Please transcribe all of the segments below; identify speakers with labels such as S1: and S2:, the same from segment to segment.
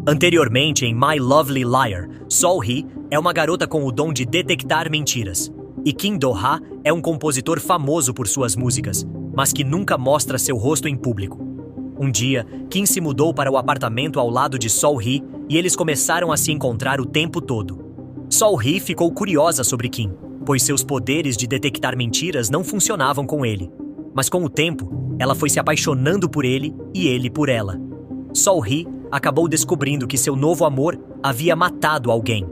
S1: Anteriormente, em My Lovely Liar, Sol-hee é uma garota com o dom de detectar mentiras. E Kim Do-ha é um compositor famoso por suas músicas, mas que nunca mostra seu rosto em público. Um dia, Kim se mudou para o apartamento ao lado de Sol-hee e eles começaram a se encontrar o tempo todo. Sol-hee ficou curiosa sobre Kim, pois seus poderes de detectar mentiras não funcionavam com ele. Mas com o tempo, ela foi se apaixonando por ele e ele por ela. Sol-hee acabou descobrindo que seu novo amor havia matado alguém.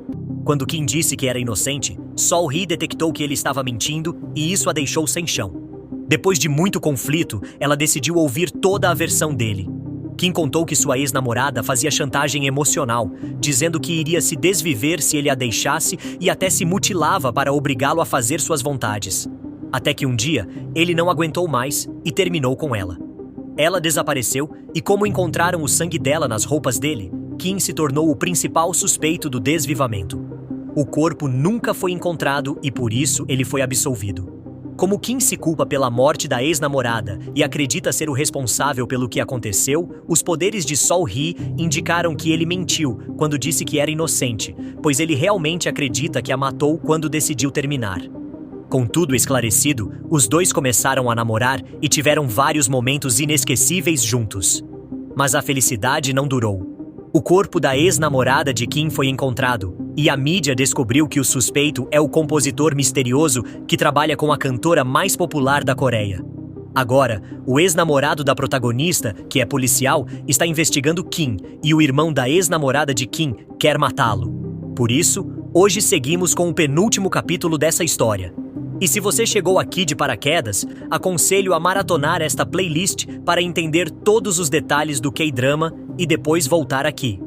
S1: Quando Kim disse que era inocente, Sol-hee detectou que ele estava mentindo e isso a deixou sem chão. Depois de muito conflito, ela decidiu ouvir toda a versão dele. Kim contou que sua ex-namorada fazia chantagem emocional, dizendo que iria se desviver se ele a deixasse e até se mutilava para obrigá-lo a fazer suas vontades. Até que um dia, ele não aguentou mais e terminou com ela. Ela desapareceu e, como encontraram o sangue dela nas roupas dele, Kim se tornou o principal suspeito do desvivamento. O corpo nunca foi encontrado e por isso ele foi absolvido. Como Kim se culpa pela morte da ex-namorada e acredita ser o responsável pelo que aconteceu, os poderes de Sol-hee indicaram que ele mentiu quando disse que era inocente, pois ele realmente acredita que a matou quando decidiu terminar. Com tudo esclarecido, os dois começaram a namorar e tiveram vários momentos inesquecíveis juntos. Mas a felicidade não durou. O corpo da ex-namorada de Kim foi encontrado, e a mídia descobriu que o suspeito é o compositor misterioso que trabalha com a cantora mais popular da Coreia. Agora, o ex-namorado da protagonista, que é policial, está investigando Kim, e o irmão da ex-namorada de Kim quer matá-lo. Por isso, hoje seguimos com o penúltimo capítulo dessa história. E se você chegou aqui de paraquedas, aconselho a maratonar esta playlist para entender todos os detalhes do K-drama e depois voltar aqui.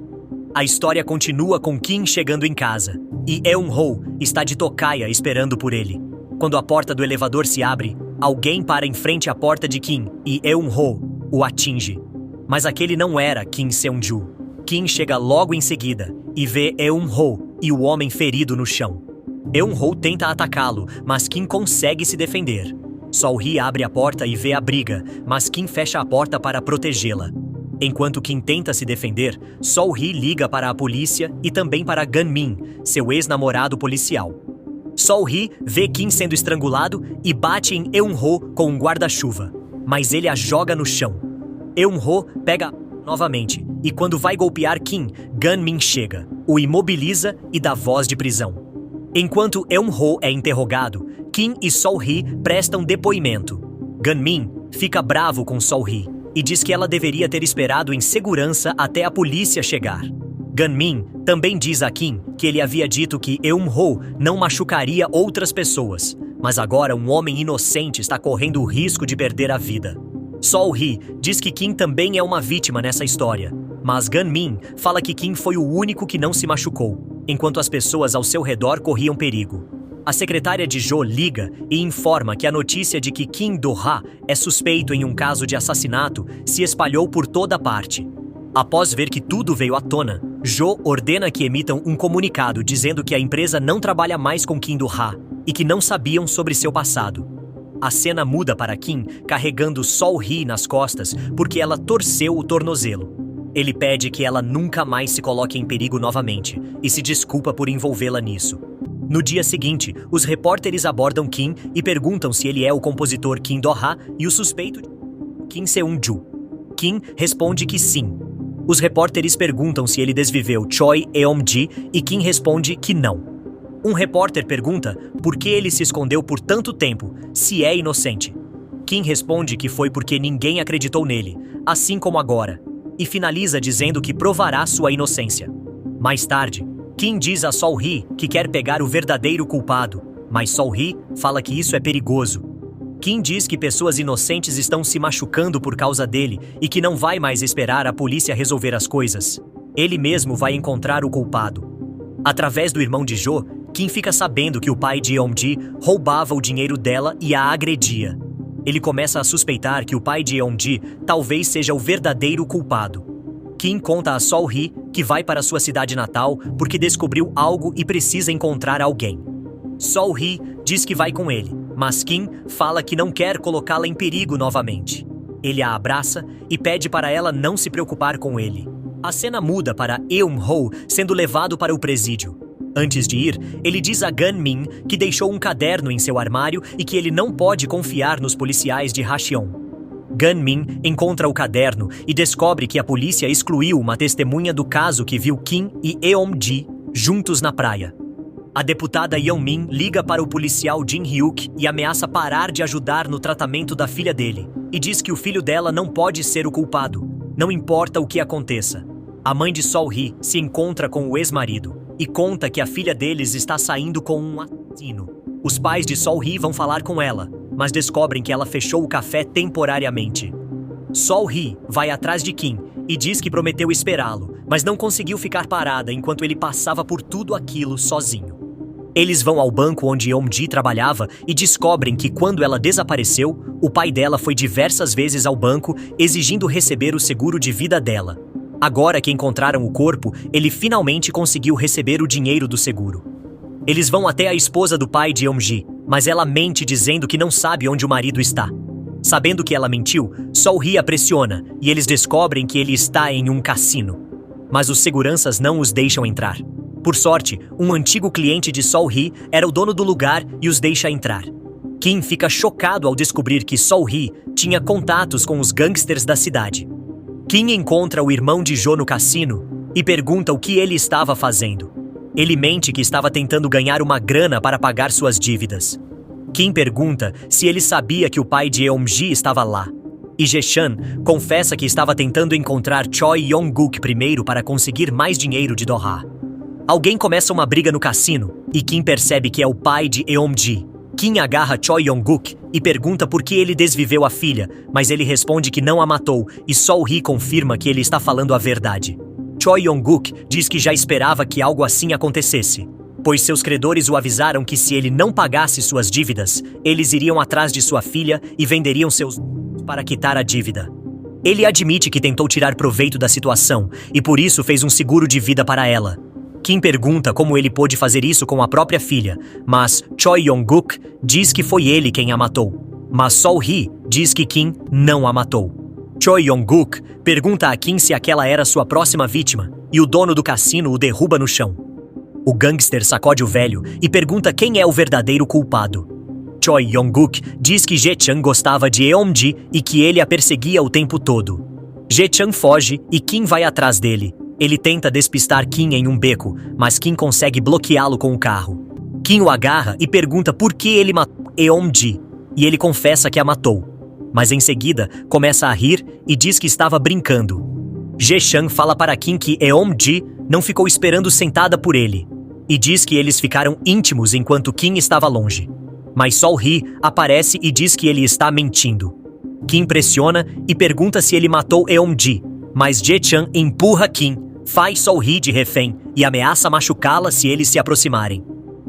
S1: A história continua com Kim chegando em casa, e Eun-ho está de tocaia esperando por ele. Quando a porta do elevador se abre, alguém para em frente à porta de Kim e Eun-ho o atinge. Mas aquele não era Kim Seung-ju. Kim chega logo em seguida e vê Eun-ho e o homem ferido no chão. Eun-ho tenta atacá-lo, mas Kim consegue se defender. Sol-hee abre a porta e vê a briga, mas Kim fecha a porta para protegê-la. Enquanto Kim tenta se defender, Sol-hee liga para a polícia e também para Gan-min, seu ex-namorado policial. Sol-hee vê Kim sendo estrangulado e bate em Eun-ho com um guarda-chuva, mas ele a joga no chão. Eun-ho pega novamente e quando vai golpear Kim, Gan-min chega, o imobiliza e dá voz de prisão. Enquanto Eun-ho é interrogado, Kim e Sol-hee prestam depoimento. Gan-min fica bravo com Sol-hee e diz que ela deveria ter esperado em segurança até a polícia chegar. Gan-min também diz a Kim que ele havia dito que Eun-ho não machucaria outras pessoas, mas agora um homem inocente está correndo o risco de perder a vida. Sol-hee diz que Kim também é uma vítima nessa história, mas Gan-min fala que Kim foi o único que não se machucou, enquanto as pessoas ao seu redor corriam perigo. A secretária de Jo liga e informa que a notícia de que Kim Do-ha é suspeito em um caso de assassinato se espalhou por toda parte. Após ver que tudo veio à tona, Jo ordena que emitam um comunicado dizendo que a empresa não trabalha mais com Kim Do-ha e que não sabiam sobre seu passado. A cena muda para Kim carregando Sol-hee nas costas porque ela torceu o tornozelo. Ele pede que ela nunca mais se coloque em perigo novamente e se desculpa por envolvê-la nisso. No dia seguinte, os repórteres abordam Kim e perguntam se ele é o compositor Kim Do-ha e o suspeito Kim Seung-ju. Kim responde que sim. Os repórteres perguntam se ele desviveu Choi Eom-ji e Kim responde que não. Um repórter pergunta por que ele se escondeu por tanto tempo, se é inocente. Kim responde que foi porque ninguém acreditou nele, assim como agora, e finaliza dizendo que provará sua inocência. Mais tarde, Kim diz a Sol-hee que quer pegar o verdadeiro culpado, mas Sol-hee fala que isso é perigoso. Kim diz que pessoas inocentes estão se machucando por causa dele e que não vai mais esperar a polícia resolver as coisas. Ele mesmo vai encontrar o culpado. Através do irmão de Jo, Kim fica sabendo que o pai de Eom-ji roubava o dinheiro dela e a agredia. Ele começa a suspeitar que o pai de Eom-ji talvez seja o verdadeiro culpado. Kim conta a Sol-hee que vai para sua cidade natal porque descobriu algo e precisa encontrar alguém. Sol-hee diz que vai com ele, mas Kim fala que não quer colocá-la em perigo novamente. Ele a abraça e pede para ela não se preocupar com ele. A cena muda para Eun-ho sendo levado para o presídio. Antes de ir, ele diz a Gun-min que deixou um caderno em seu armário e que ele não pode confiar nos policiais de Hacheon. Gun-min encontra o caderno e descobre que a polícia excluiu uma testemunha do caso que viu Kim e Eom-ji juntos na praia. A deputada Yeon-min liga para o policial Jin-hyuk e ameaça parar de ajudar no tratamento da filha dele, e diz que o filho dela não pode ser o culpado, não importa o que aconteça. A mãe de Sol-hee se encontra com o ex-marido e conta que a filha deles está saindo com um assassino. Os pais de Sol-hee vão falar com ela, mas descobrem que ela fechou o café temporariamente. Sol-hee vai atrás de Kim e diz que prometeu esperá-lo, mas não conseguiu ficar parada enquanto ele passava por tudo aquilo sozinho. Eles vão ao banco onde Yeon-ji trabalhava e descobrem que quando ela desapareceu, o pai dela foi diversas vezes ao banco exigindo receber o seguro de vida dela. Agora que encontraram o corpo, ele finalmente conseguiu receber o dinheiro do seguro. Eles vão até a esposa do pai de Yeon-ji, mas ela mente dizendo que não sabe onde o marido está. Sabendo que ela mentiu, Sol-hee a pressiona e eles descobrem que ele está em um cassino. Mas os seguranças não os deixam entrar. Por sorte, um antigo cliente de Sol-hee era o dono do lugar e os deixa entrar. Kim fica chocado ao descobrir que Sol-hee tinha contatos com os gangsters da cidade. Kim encontra o irmão de Jo no cassino e pergunta o que ele estava fazendo. Ele mente que estava tentando ganhar uma grana para pagar suas dívidas. Kim pergunta se ele sabia que o pai de Eom-ji estava lá. E Jae-chan confessa que estava tentando encontrar Choi Yong-guk primeiro para conseguir mais dinheiro de Do-ha. Alguém começa uma briga no cassino e Kim percebe que é o pai de Eom-ji. Kim agarra Choi Yong-guk e pergunta por que ele desviveu a filha, mas ele responde que não a matou e Sol-hee confirma que ele está falando a verdade. Choi Yong-guk diz que já esperava que algo assim acontecesse, pois seus credores o avisaram que se ele não pagasse suas dívidas, eles iriam atrás de sua filha e venderiam seus para quitar a dívida. Ele admite que tentou tirar proveito da situação e por isso fez um seguro de vida para ela. Kim pergunta como ele pôde fazer isso com a própria filha, mas Choi Yong-guk diz que foi ele quem a matou. Mas Sol-hee diz que Kim não a matou. Choi Yong-guk pergunta a Kim se aquela era sua próxima vítima, e o dono do cassino o derruba no chão. O gangster sacode o velho e pergunta quem é o verdadeiro culpado. Choi Yong-guk diz que Jae-chan gostava de Eom-ji e que ele a perseguia o tempo todo. Jae-chan foge e Kim vai atrás dele. Ele tenta despistar Kim em um beco, mas Kim consegue bloqueá-lo com o carro. Kim o agarra e pergunta por que ele matou Eom-ji, e ele confessa que a matou. Mas em seguida, começa a rir e diz que estava brincando. Jae-chan fala para Kim que Eom-ji não ficou esperando sentada por ele, e diz que eles ficaram íntimos enquanto Kim estava longe. Mas Sol-hee aparece e diz que ele está mentindo. Kim pressiona e pergunta se ele matou Eom-ji, mas Jae-chan empurra Kim, faz Sol-hee de refém e ameaça machucá-la se eles se aproximarem.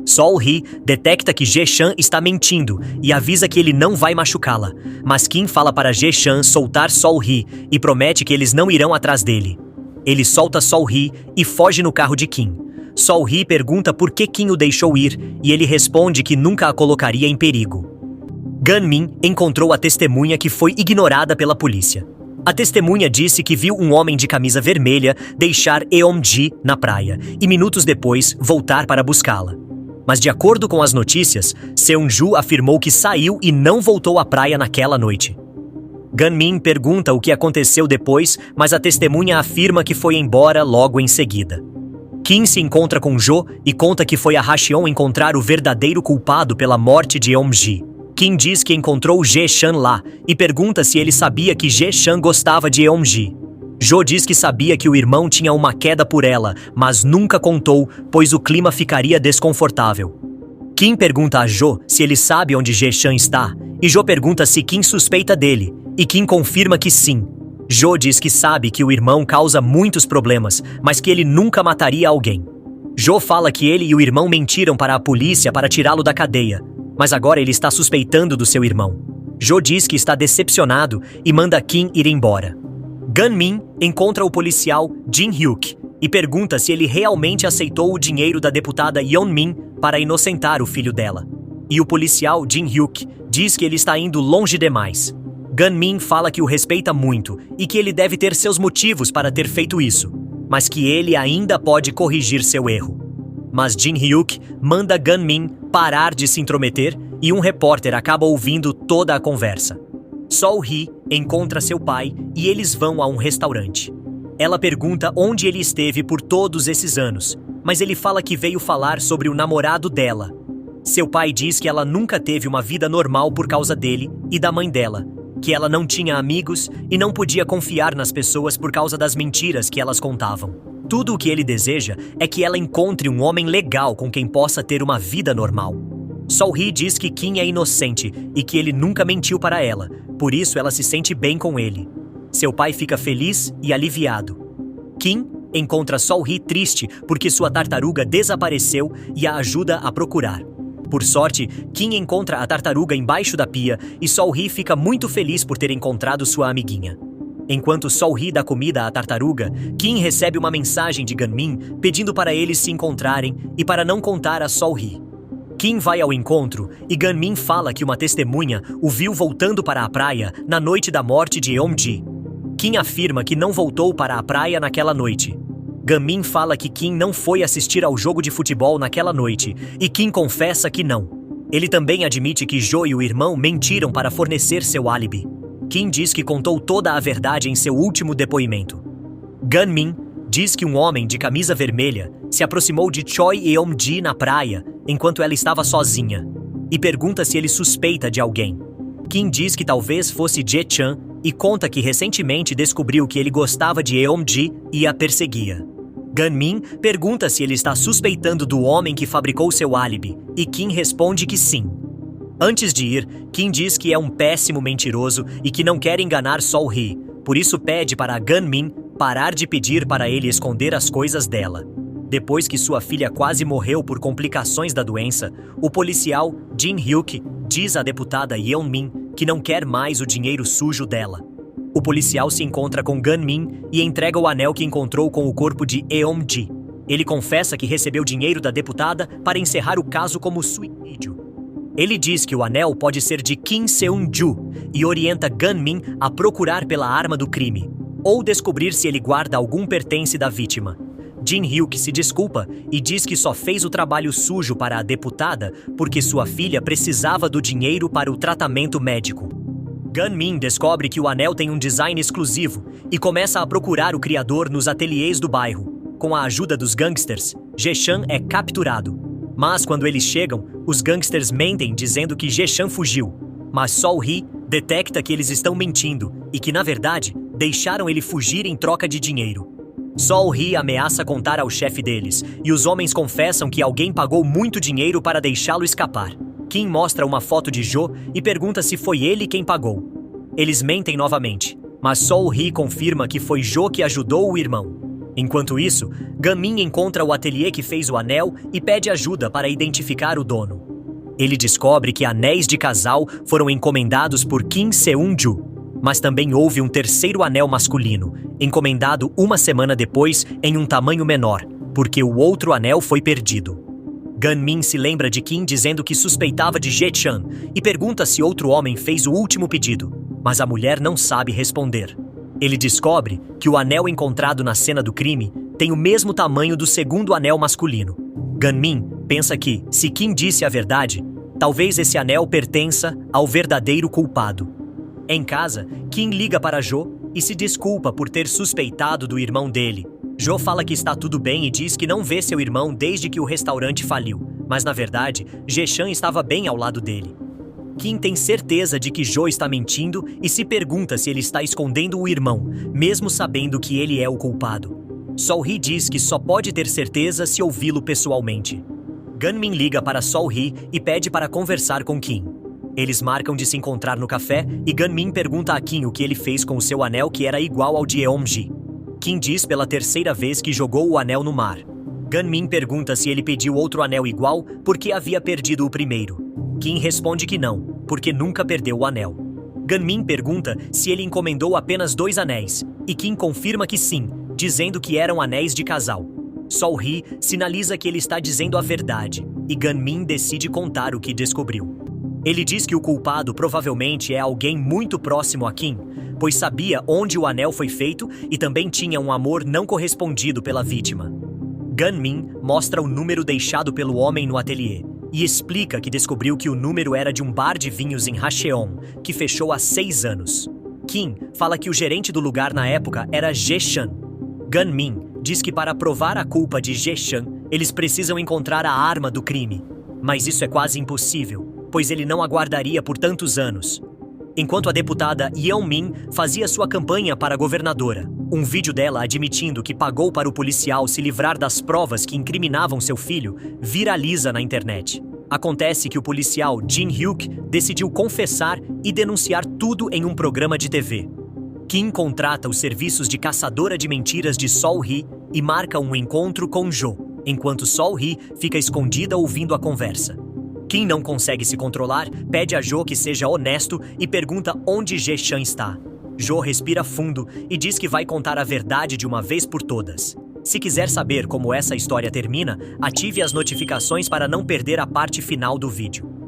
S1: Sol-hee detecta que Jae-chan está mentindo e avisa que ele não vai machucá-la, mas Kim fala para Jae-chan soltar Sol-hee e promete que eles não irão atrás dele. Ele solta Sol-hee e foge no carro de Kim. Sol-hee pergunta por que Kim o deixou ir e ele responde que nunca a colocaria em perigo. Gun-min encontrou a testemunha que foi ignorada pela polícia. A testemunha disse que viu um homem de camisa vermelha deixar Eom-ji na praia e minutos depois voltar para buscá-la. Mas de acordo com as notícias, Seung-ju afirmou que saiu e não voltou à praia naquela noite. Gun-min pergunta o que aconteceu depois, mas a testemunha afirma que foi embora logo em seguida. Kim se encontra com Jo e conta que foi a Hacheon encontrar o verdadeiro culpado pela morte de Eom-ji. Kim diz que encontrou Jae-chan lá e pergunta se ele sabia que Jae-chan gostava de Eom-ji. Jo diz que sabia que o irmão tinha uma queda por ela, mas nunca contou, pois o clima ficaria desconfortável. Kim pergunta a Jo se ele sabe onde Jae-chan está, e Jo pergunta se Kim suspeita dele, e Kim confirma que sim. Jo diz que sabe que o irmão causa muitos problemas, mas que ele nunca mataria alguém. Jo fala que ele e o irmão mentiram para a polícia para tirá-lo da cadeia, mas agora ele está suspeitando do seu irmão. Jo diz que está decepcionado e manda Kim ir embora. Gun-min encontra o policial Jin-hyuk e pergunta se ele realmente aceitou o dinheiro da deputada Yeon-min para inocentar o filho dela. E o policial Jin-hyuk diz que ele está indo longe demais. Gun-min fala que o respeita muito e que ele deve ter seus motivos para ter feito isso. mas que ele ainda pode corrigir seu erro. Mas Jin-hyuk manda Gun-min parar de se intrometer e um repórter acaba ouvindo toda a conversa. Sol-hee encontra seu pai e eles vão a um restaurante. Ela pergunta onde ele esteve por todos esses anos, mas ele fala que veio falar sobre o namorado dela. Seu pai diz que ela nunca teve uma vida normal por causa dele e da mãe dela, que ela não tinha amigos e não podia confiar nas pessoas por causa das mentiras que elas contavam. Tudo o que ele deseja é que ela encontre um homem legal com quem possa ter uma vida normal. Sol-hee diz que Kim é inocente e que ele nunca mentiu para ela, por isso ela se sente bem com ele. Seu pai fica feliz e aliviado. Kim encontra Sol-hee triste porque sua tartaruga desapareceu e a ajuda a procurar. Por sorte, Kim encontra a tartaruga embaixo da pia e Sol-hee fica muito feliz por ter encontrado sua amiguinha. Enquanto Sol-hee dá comida à tartaruga, Kim recebe uma mensagem de Gun-min pedindo para eles se encontrarem e para não contar a Sol-hee. Kim vai ao encontro e Gun-min fala que uma testemunha o viu voltando para a praia na noite da morte de Eom-ji. Kim afirma que não voltou para a praia naquela noite. Gun-min fala que Kim não foi assistir ao jogo de futebol naquela noite e Kim confessa que não. Ele também admite que Jo e o irmão mentiram para fornecer seu álibi. Kim diz que contou toda a verdade em seu último depoimento. Gun-min diz que um homem de camisa vermelha se aproximou de Choi Eom-ji na praia enquanto ela estava sozinha e pergunta se ele suspeita de alguém. Kim diz que talvez fosse Jae-chan e conta que recentemente descobriu que ele gostava de Eom-ji e a perseguia. Gun-min pergunta se ele está suspeitando do homem que fabricou seu álibi e Kim responde que sim. Antes de ir, Kim diz que é um péssimo mentiroso e que não quer enganar Sol-hee, por isso pede para Gun-min parar de pedir para ele esconder as coisas dela. Depois que sua filha quase morreu por complicações da doença, o policial Jin-hyuk diz à deputada Yeon-min que não quer mais o dinheiro sujo dela. O policial se encontra com Gun-min e entrega o anel que encontrou com o corpo de Eom-ji. Ele confessa que recebeu dinheiro da deputada para encerrar o caso como suicídio. Ele diz que o anel pode ser de Kim Seung-ju e orienta Gun-min a procurar pela arma do crime, ou descobrir se ele guarda algum pertence da vítima. Jin-hyuk se desculpa e diz que só fez o trabalho sujo para a deputada porque sua filha precisava do dinheiro para o tratamento médico. Gun-min descobre que o anel tem um design exclusivo e começa a procurar o criador nos ateliês do bairro. Com a ajuda dos gangsters, Jae-chan é capturado. Mas quando eles chegam, os gangsters mentem dizendo que Jae-chan fugiu. Mas Sol-hee detecta que eles estão mentindo e que, na verdade, deixaram ele fugir em troca de dinheiro. Sol-hee ameaça contar ao chefe deles, e os homens confessam que alguém pagou muito dinheiro para deixá-lo escapar. Kim mostra uma foto de Jo e pergunta se foi ele quem pagou. Eles mentem novamente, mas Sol-hee confirma que foi Jo que ajudou o irmão. Enquanto isso, Gun-min encontra o ateliê que fez o anel e pede ajuda para identificar o dono. Ele descobre que anéis de casal foram encomendados por Kim Seung-ju, mas também houve um terceiro anel masculino, encomendado uma semana depois em um tamanho menor, porque o outro anel foi perdido. Gun-min se lembra de Kim dizendo que suspeitava de Jae-chan e pergunta se outro homem fez o último pedido, mas a mulher não sabe responder. Ele descobre que o anel encontrado na cena do crime tem o mesmo tamanho do segundo anel masculino. Gun-min pensa que, se Kim disse a verdade, talvez esse anel pertença ao verdadeiro culpado. Em casa, Kim liga para Jo e se desculpa por ter suspeitado do irmão dele. Jo fala que está tudo bem e diz que não vê seu irmão desde que o restaurante faliu, mas na verdade, Jae-chan estava bem ao lado dele. Kim tem certeza de que Jo está mentindo e se pergunta se ele está escondendo o irmão, mesmo sabendo que ele é o culpado. Sol-hee diz que só pode ter certeza se ouvi-lo pessoalmente. Gun-min liga para Sol-hee e pede para conversar com Kim. Eles marcam de se encontrar no café e Gun-min pergunta a Kim o que ele fez com o seu anel que era igual ao de Eom-ji. Kim diz pela terceira vez que jogou o anel no mar. Gun-min pergunta se ele pediu outro anel igual porque havia perdido o primeiro. Kim responde que não, porque nunca perdeu o anel. Gun-min pergunta se ele encomendou apenas 2 anéis, e Kim confirma que sim, dizendo que eram anéis de casal. Sol-hee sinaliza que ele está dizendo a verdade, e Gun-min decide contar o que descobriu. Ele diz que o culpado provavelmente é alguém muito próximo a Kim, pois sabia onde o anel foi feito e também tinha um amor não correspondido pela vítima. Gunmin mostra o número deixado pelo homem no ateliê e explica que descobriu que o número era de um bar de vinhos em Hacheon, que fechou há 6 anos. Kim fala que o gerente do lugar na época era Jae-chan. Gunmin diz que para provar a culpa de Jae-chan, eles precisam encontrar a arma do crime. Mas isso é quase impossível, pois ele não aguardaria por tantos anos. Enquanto a deputada Yeon-min fazia sua campanha para governadora, um vídeo dela admitindo que pagou para o policial se livrar das provas que incriminavam seu filho viraliza na internet. Acontece que o policial Jin Hyuk decidiu confessar e denunciar tudo em um programa de TV. Kim contrata os serviços de caçadora de mentiras de Sol-hee e marca um encontro com Jo, enquanto Sol-hee fica escondida ouvindo a conversa. Kim não consegue se controlar, pede a Jo que seja honesto e pergunta onde Jae-chan está. Jo respira fundo e diz que vai contar a verdade de uma vez por todas. Se quiser saber como essa história termina, ative as notificações para não perder a parte final do vídeo.